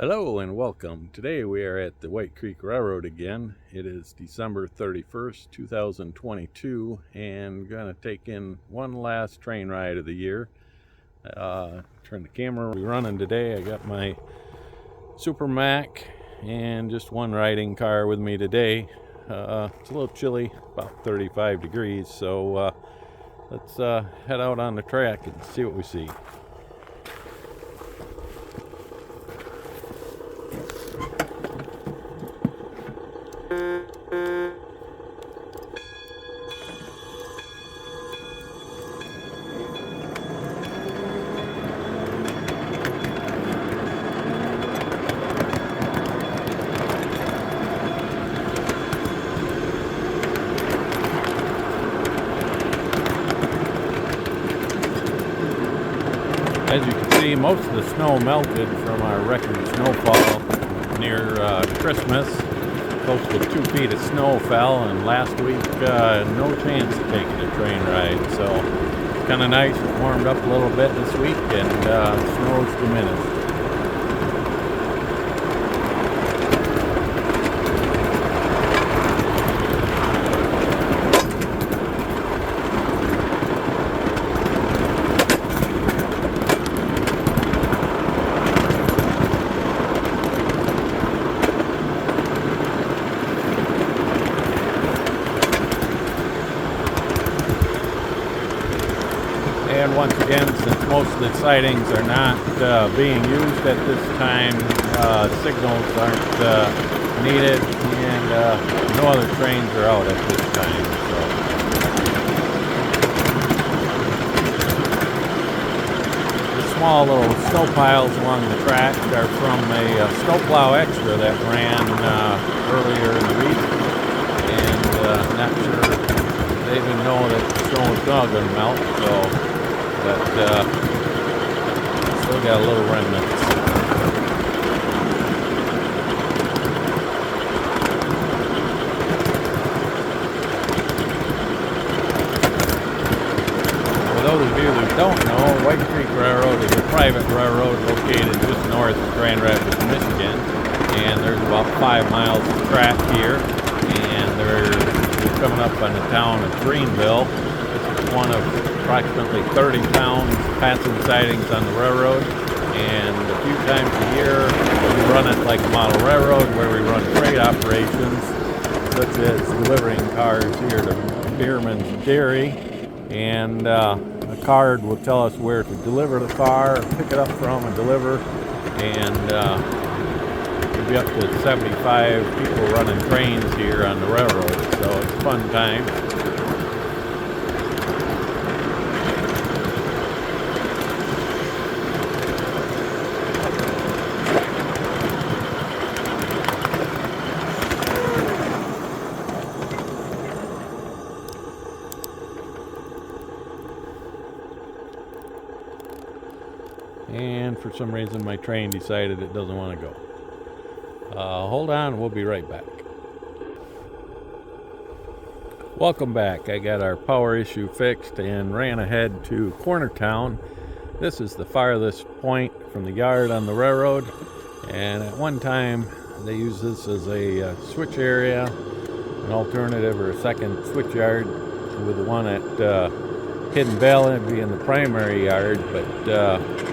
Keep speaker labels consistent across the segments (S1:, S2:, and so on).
S1: Hello and welcome. Today we are at the White Creek Railroad again. It is December 31st, 2022, and going to take in one last train ride of the year. Turn the camera. We're running today. I got my Super Mac and just one riding car with me today. It's a little chilly, about 35 degrees, so let's head out on the track and see what we see. As you can see, most of the snow melted from our record snowfall near Christmas. Close to 2 feet of snow fell, and last week no chance of taking a train ride. So it's kind of nice. It warmed up a little bit this week, and snow's diminished. And once again, since most of the sidings are not being used at this time, signals aren't needed, and no other trains are out at this time. So the small little snow piles along the track are from a snowplow extra that ran earlier in the week, and not sure they even know that the snow is not going to melt. But still got a little remnants. For those of you who don't know, White Creek Railroad is a private railroad located just north of Grand Rapids, Michigan, and there's about 5 miles of track here, and we're coming up on the town of Greenville. This is one of approximately 30 towns passing sidings on the railroad, and a few times a year we run it like a model railroad where we run freight operations such as delivering cars here to Beerman's Dairy, and a card will tell us where to deliver the car, pick it up from and deliver, and there'll be up to 75 people running trains here on the railroad, so it's a fun time. And for some reason my train decided it doesn't want to go. Hold on, we'll be right back. Welcome back. I got our power issue fixed and ran ahead to Cornertown. This is the farthest point from the yard on the railroad, and at one time they used this as a switch area, an alternative or a second switch yard, with the one at Hidden Valley being the primary yard, but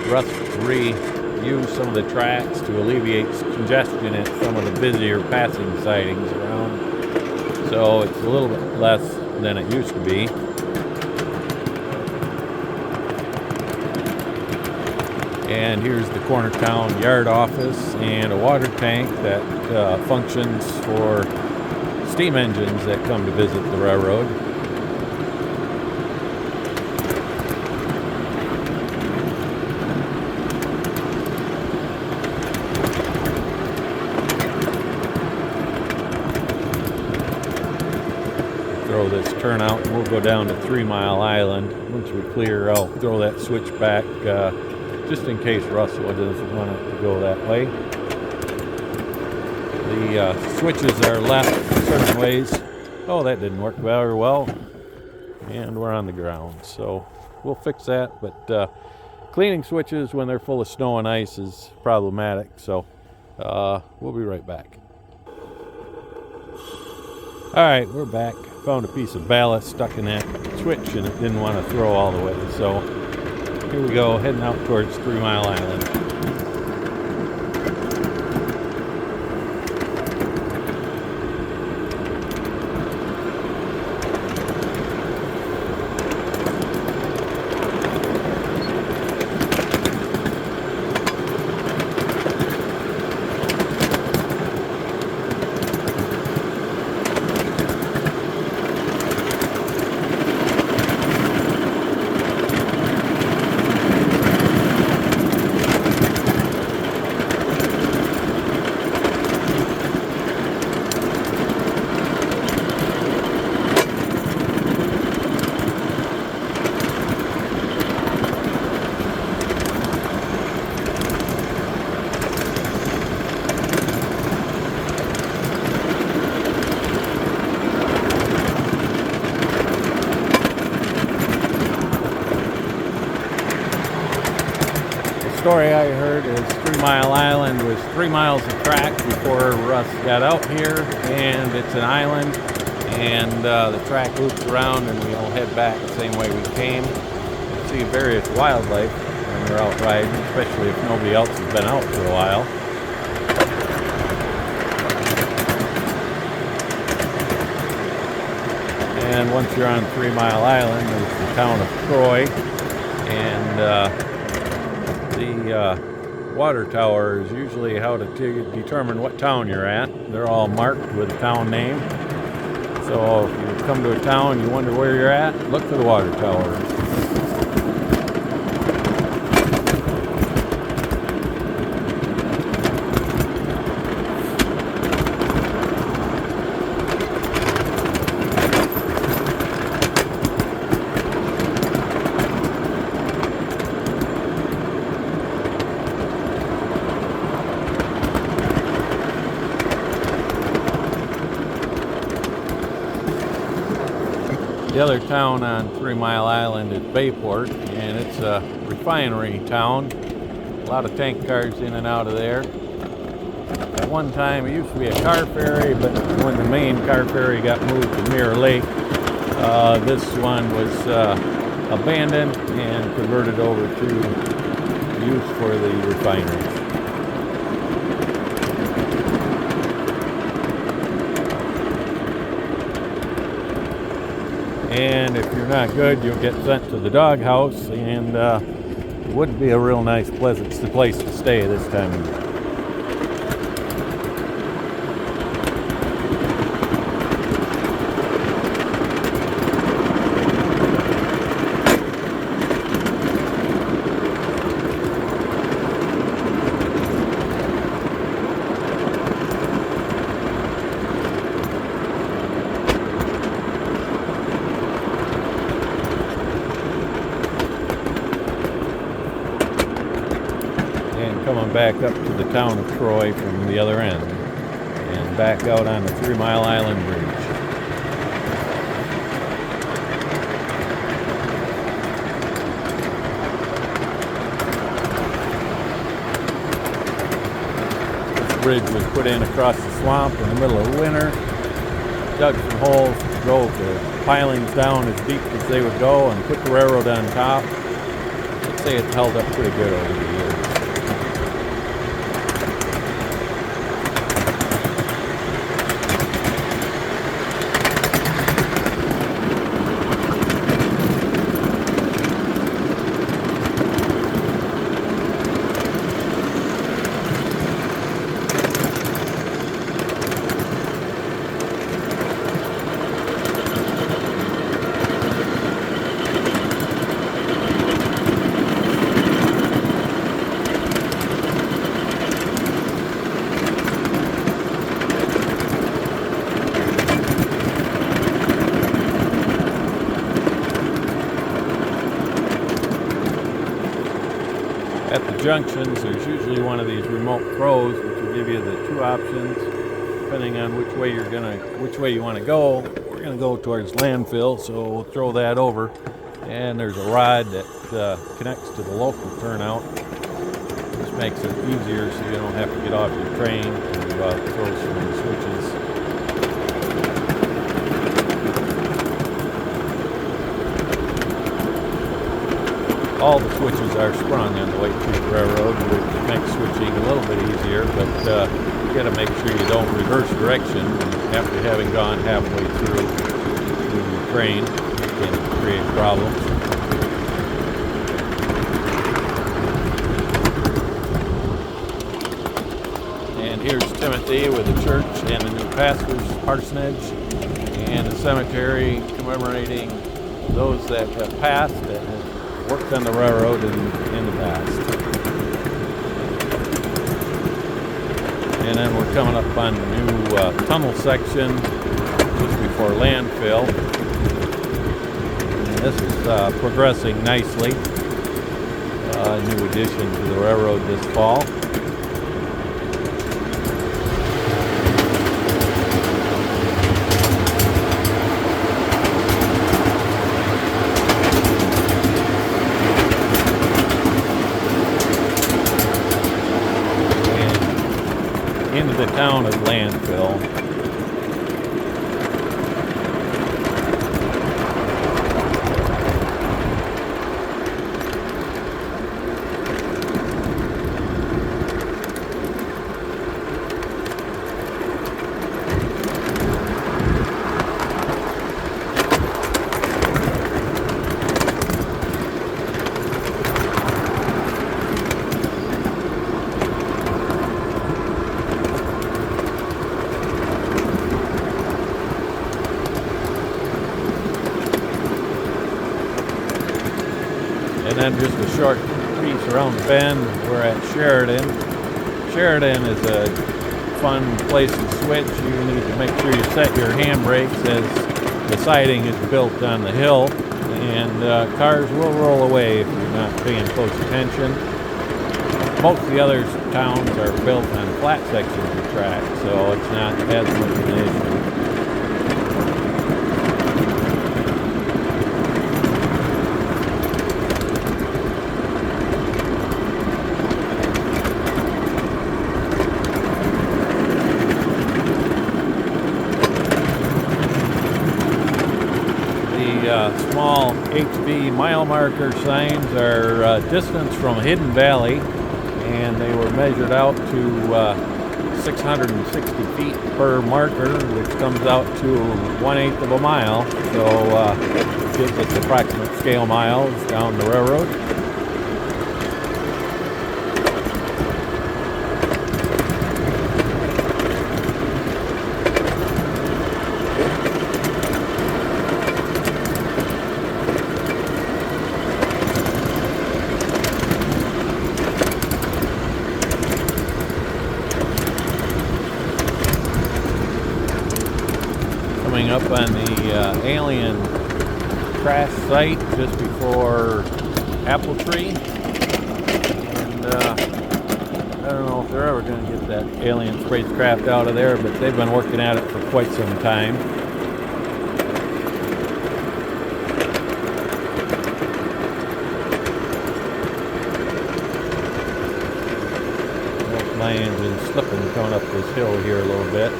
S1: Russ reused some of the tracks to alleviate congestion at some of the busier passing sidings around, so it's a little bit less than it used to be. And here's the Cornertown yard office and a water tank that functions for steam engines that come to visit the railroad. Throw this turnout and we'll go down to 3 Mile Island. Once we clear, I'll throw that switch back just in case Russell doesn't want it to go that way. The switches are left certain ways. Oh, that didn't work very well. And we're on the ground, so we'll fix that. But cleaning switches when they're full of snow and ice is problematic, so We'll be right back. Alright, we're back. Found a piece of ballast stuck in that switch and it didn't want to throw all the way. So here we go, heading out towards 3 Mile Island. The story I heard is 3 Mile Island was 3 miles of track before Russ got out here, and it's an island, and the track loops around and we all head back the same way we came. You see various wildlife when we're out riding, especially if nobody else has been out for a while. And once you're on 3 Mile Island, there's the town of Troy, and the water tower is usually how to determine what town you're at. They're all marked with a town name. So if you come to a town and you wonder where you're at, look for the water tower. The other town on 3 Mile Island is Bayport, and it's a refinery town. A lot of tank cars in and out of there. At one time it used to be a car ferry, but when the main car ferry got moved to Mirror Lake, this one was abandoned and converted over to use for the refineries. And if you're not good, you'll get sent to the doghouse, and it would be a real nice, pleasant place to stay this time of year. Coming back up to the town of Troy from the other end and back out on the 3 Mile Island Bridge. This bridge was put in across the swamp in the middle of winter. Dug some holes, drove the pilings down as deep as they would go, and put the railroad on top. I'd say it's held up pretty good over the years. At the junctions, there's usually one of these remote throws, which will give you the two options, depending on which way you want to go. We're going to go towards landfill, so we'll throw that over. And there's a rod that connects to the local turnout. This makes it easier so you don't have to get off your train to throw some switches. All the switches are sprung on the White Creek Railroad, which makes switching a little bit easier, but you got to make sure you don't reverse direction after having gone halfway through the train. It can create problems. And here's Timothy with the church and the new pastor's parsonage and a cemetery commemorating those that have passed that have worked on the railroad in the past. And then we're coming up on the new tunnel section just before landfill. And this is progressing nicely. New addition to the railroad this fall. Into the town of landfill. And then just a short piece around the bend, we're at Sheridan. Sheridan is a fun place to switch. You need to make sure you set your handbrakes as the siding is built on the hill, and cars will roll away if you're not paying close attention. Most of the other towns are built on flat sections of track, so it's not as much of an issue. Small HV mile marker signs are distance from Hidden Valley, and they were measured out to 660 feet per marker, which comes out to 1/8 of a mile. So it gives us approximate scale miles down the railroad. Coming up on the alien crash site just before Apple Tree, and I don't know if they're ever going to get that alien spacecraft out of there, but they've been working at it for quite some time. My engine's slipping coming up this hill here a little bit.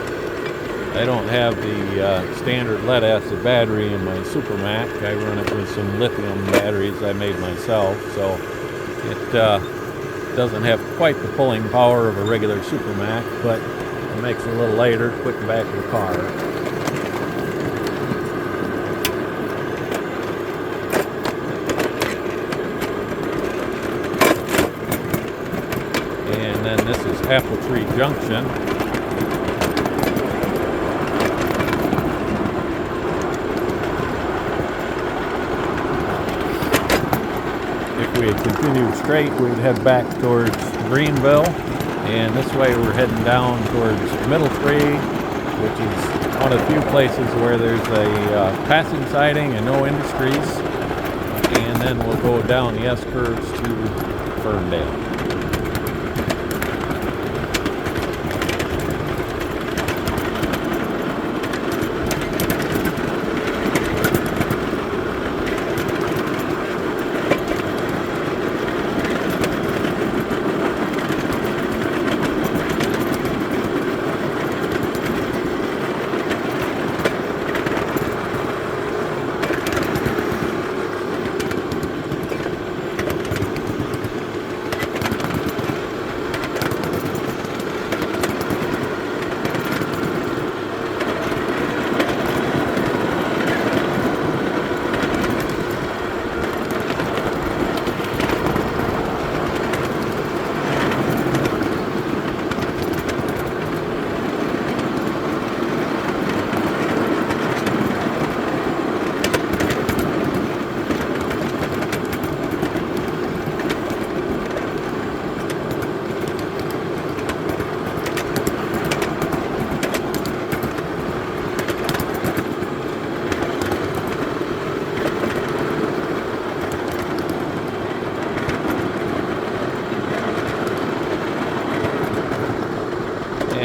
S1: I don't have the standard lead acid battery in my Super Mac. I run it with some lithium batteries I made myself, so it doesn't have quite the pulling power of a regular Super Mac, but it makes it a little lighter, put back in the car. And then this is Apple Tree Junction. If we had continued straight, we'd head back towards Greenville, and this way we're heading down towards Middle Tree, which is one of the few places where there's a passing siding and no industries, and then we'll go down the S-curves to Ferndale.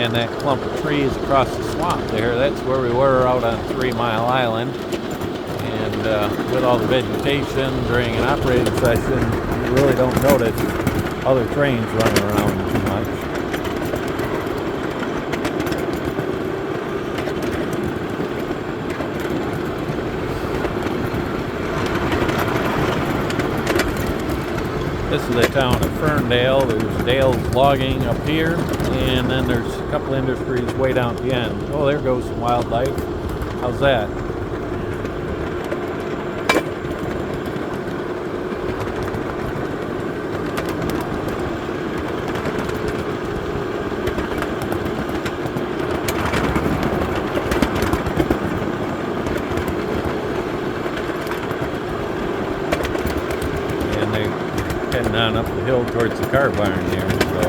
S1: And that clump of trees across the swamp there, that's where we were out on 3 Mile Island. And with all the vegetation during an operating session, you really don't notice other trains running around too much. This is the town of Ferndale. There's Dale's Logging up here, and then there's a couple industries way down at the end. Oh, there goes some wildlife. How's that? Heading on up the hill towards the car barn there, so.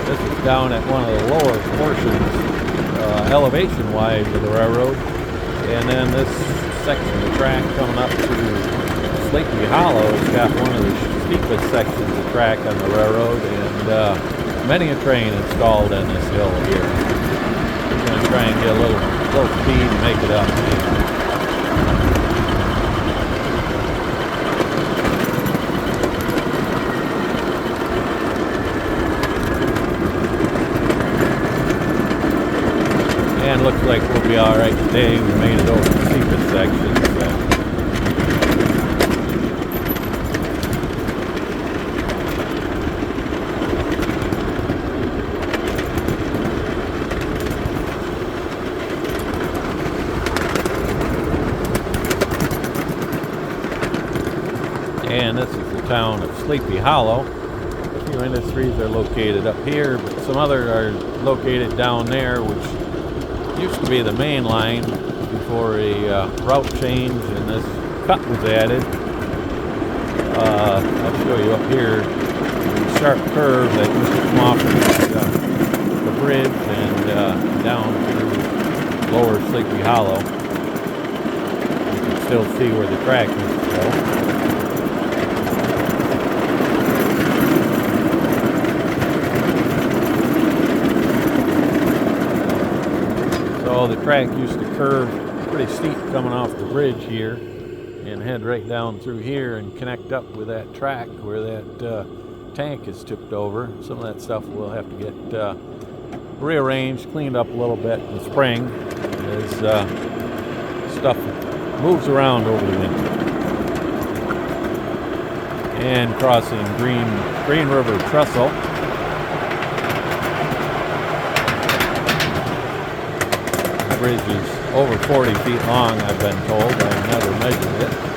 S1: This is down at one of the lower portions, elevation-wise of the railroad, and then this section of the track coming up to Sleepy Hollow has got one of the steepest sections of track on the railroad, and many a train installed on this hill here. I'm going to try and get a little speed and make it up. And looks like we'll be all right today. We made it over the steepest section. So. And this is the town of Sleepy Hollow. A few industries are located up here, but some other are located down there, which used to be the main line before a route change and this cut was added. I'll show you up here the sharp curve that used to come off the bridge and down to lower Sleepy Hollow. You can still see where the track used to go. So the track used to curve pretty steep coming off the bridge here and head right down through here and connect up with that track where that tank is tipped over. Some of that stuff will have to get rearranged, cleaned up a little bit in the spring as stuff moves around over the winter. And crossing Green River Trestle. The bridge is over 40 feet long, I've been told. I've never measured it.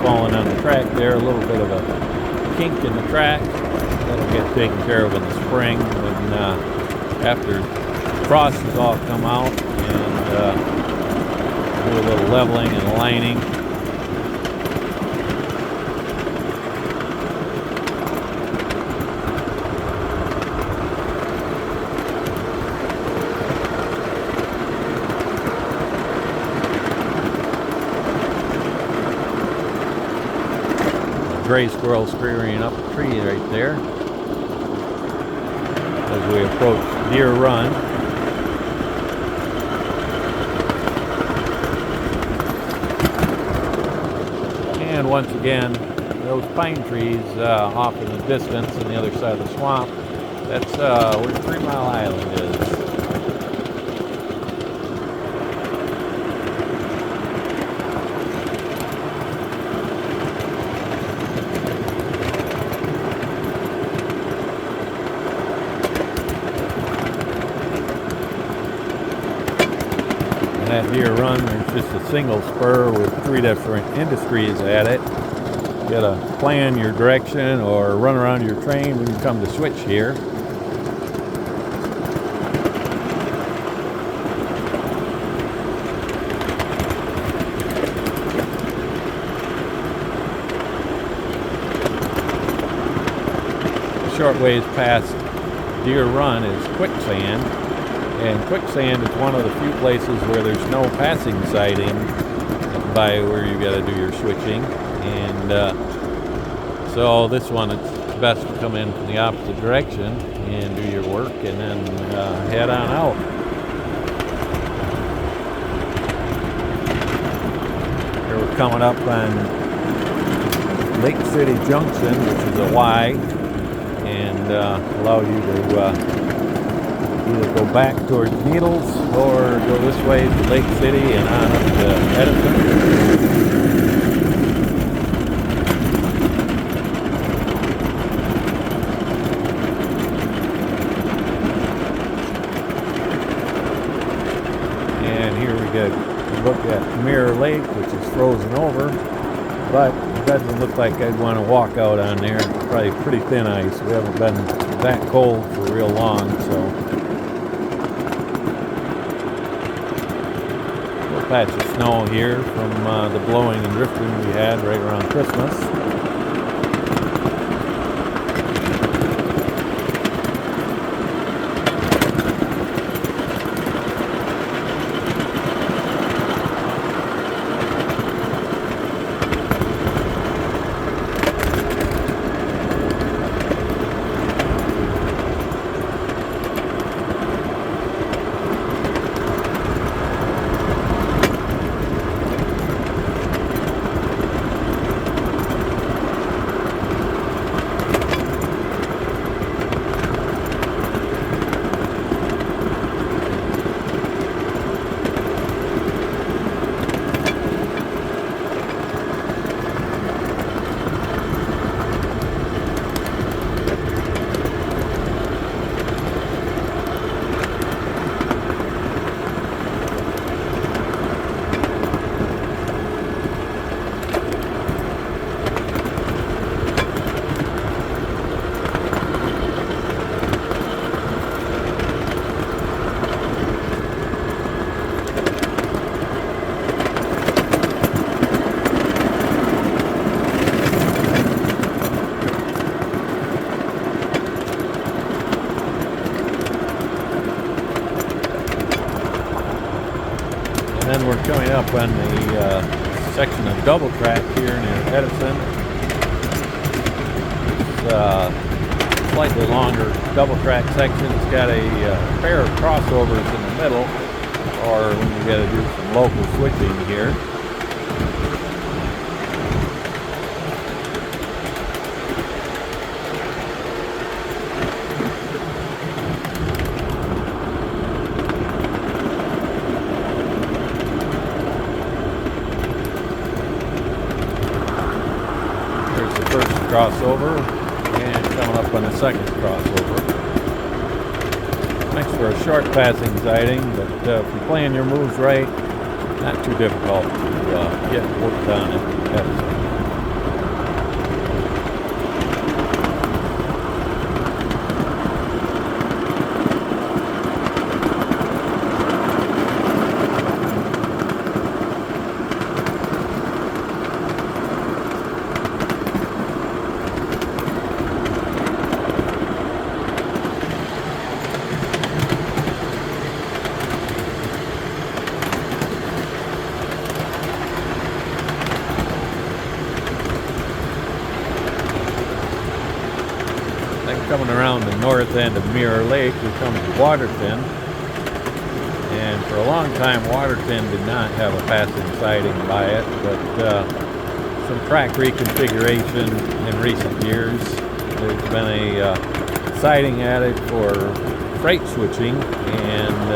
S1: Falling on the track there, a little bit of a kink in the track. That'll get taken care of in the spring when after frost has all come out and do a little leveling and aligning. Gray squirrel scurrying up a tree right there as we approach Deer Run. And once again, those pine trees off in the distance on the other side of the swamp, that's where 3 Mile Island is. that deer run, there's just a single spur with 3 different industries at it. You gotta plan your direction or run around your train when you come to switch here. A short ways past Deer Run is quicksand, and quicksand is one of the few places where there's no passing siding by where you got to do your switching, and so this one it's best to come in from the opposite direction and do your work and then head on out. Here we're coming up on Lake City Junction, which is a Y, and allow you to either go back towards Needles or go this way to Lake City and on up to Edison. And here we get a look at Mirror Lake, which is frozen over, but it doesn't look like I'd want to walk out on there. It's probably pretty thin ice. We haven't been that cold for real long, so. Patch of snow here from the blowing and drifting we had right around Christmas. Then we're coming up on the section of double track here near Edison. It's a slightly longer double track section. It's got a pair of crossovers in the middle, or when you got to do some local switching here. Crossover, and coming up on the second crossover. Makes for a short passing siding, but if you plan your moves right, not too difficult to get work done at Edison. Coming around the north end of Mirror Lake, we come to Waterton, and for a long time Waterton did not have a passing siding by it, but some track reconfiguration in recent years. There's been a siding added for freight switching, and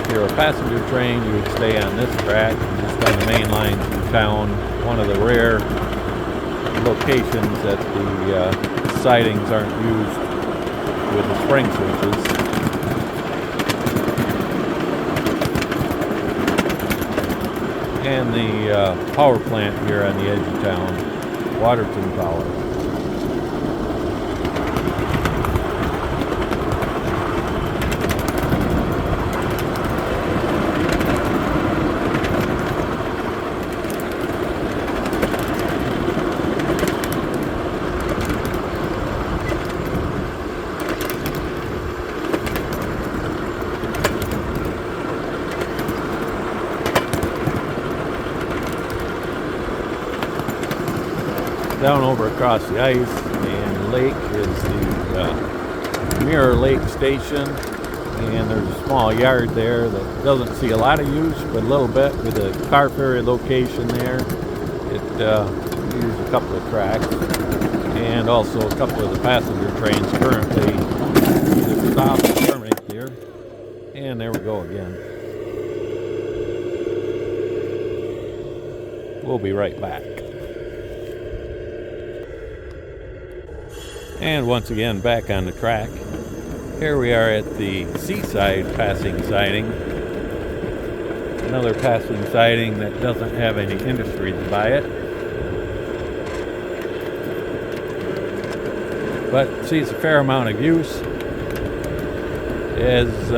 S1: if you're a passenger train you would stay on this track, just on the main lines in town. One of the rare locations that the sidings aren't used with the spring switches. and the power plant here on the edge of town, Waterton Power. Down over across the ice and lake is the Mirror Lake Station, and there's a small yard there that doesn't see a lot of use, but a little bit with a car ferry location there. It uses a couple of tracks, and also a couple of the passenger trains currently either stop or terminate here. And there we go again. We'll be right back. And once again, back on the track. Here we are at the Seaside passing siding. Another passing siding that doesn't have any industries by it, but sees a fair amount of use. Is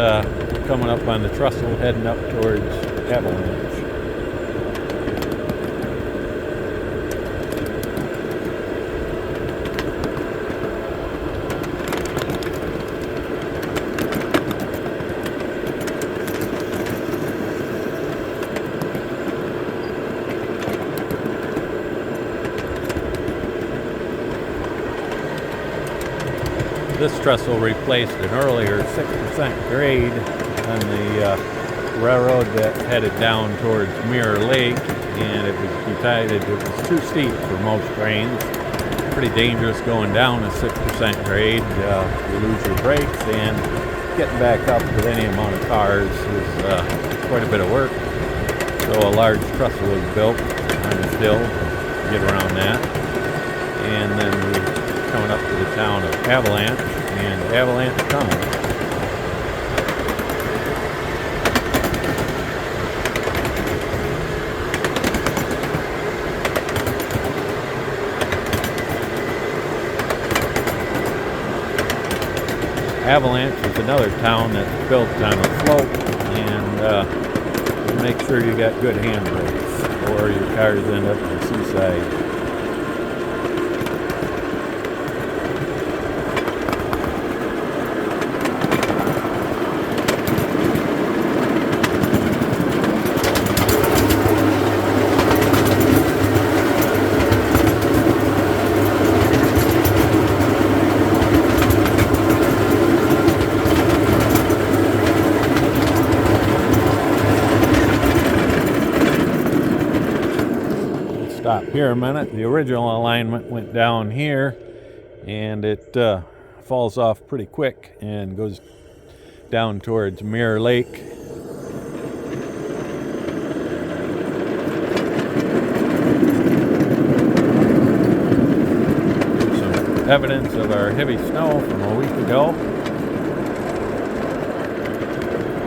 S1: coming up on the trestle heading up towards Avalanche. This trestle replaced an earlier 6% grade on the railroad that headed down towards Mirror Lake, and it was decided it was too steep for most trains. Pretty dangerous going down a 6% grade. You lose your brakes, and getting back up with any amount of cars is quite a bit of work. So a large trestle was built on this hill to get around that. And then we coming up to the town of Avalanche, and Avalanche comes. Avalanche is another town that's built on a slope, and make sure you got good handbrakes or your cars end up at the seaside. Stop here a minute. The original alignment went down here, and it falls off pretty quick and goes down towards Mirror Lake. Some evidence of our heavy snow from a week ago.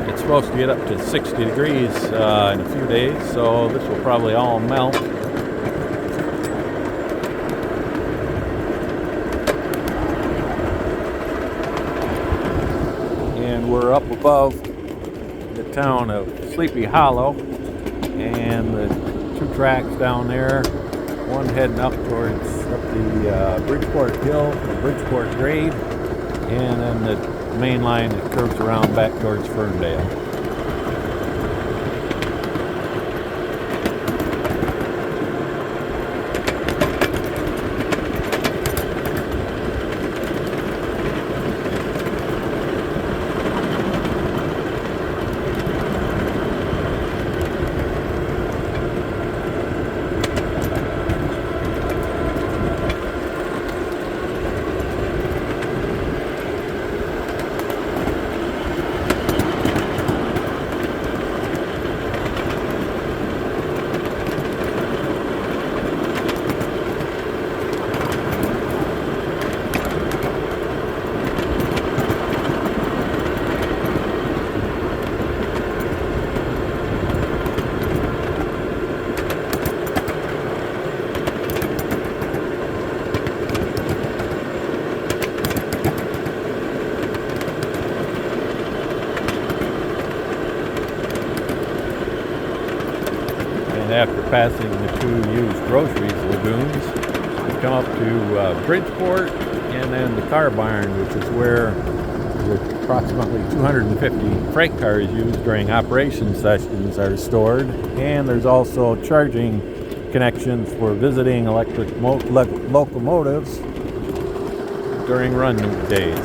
S1: It's supposed to get up to 60 degrees in a few days, so this will probably all melt. We're up above the town of Sleepy Hollow, and the two tracks down there, one heading up towards the Bridgeport Hill, the Bridgeport Grade, and then the main line that curves around back towards Ferndale. And after passing the two used groceries lagoons, we come up to Bridgeport and then the car barn, which is where the approximately 250 freight cars used during operation sessions are stored. And there's also charging connections for visiting electric locomotives during run days.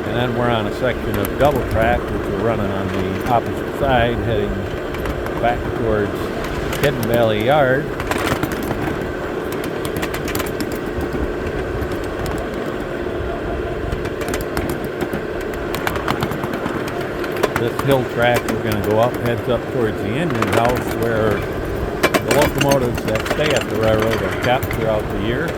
S1: And then we're on a section of double track, which we're running on the opposite side, heading back towards Hidden Valley Yard. This hill track we're going to go up heads up towards the engine house, where the locomotives that stay at the railroad are kept throughout the year.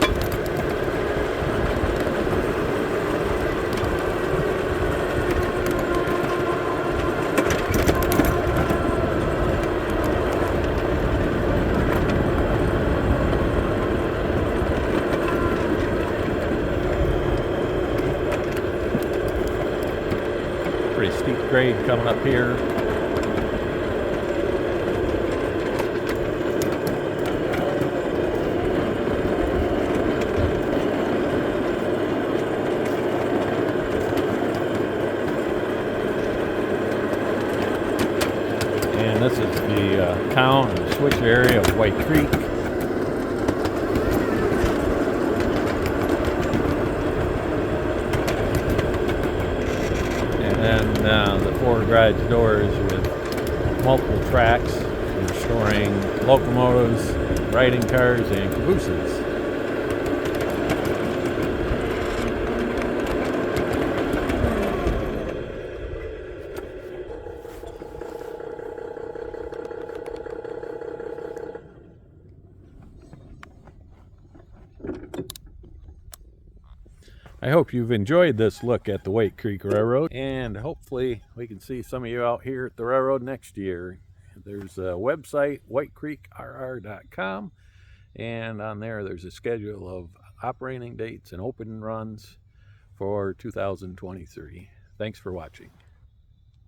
S1: Pretty steep grade coming up here. And this is the town or switch area of White Creek. And the 4 garage doors with multiple tracks for storing locomotives, riding cars, and cabooses. I hope you've enjoyed this look at the White Creek Railroad, and hopefully we can see some of you out here at the railroad next year. There's a website, whitecreekrr.com, and on there there's a schedule of operating dates and open runs for 2023. Thanks for watching.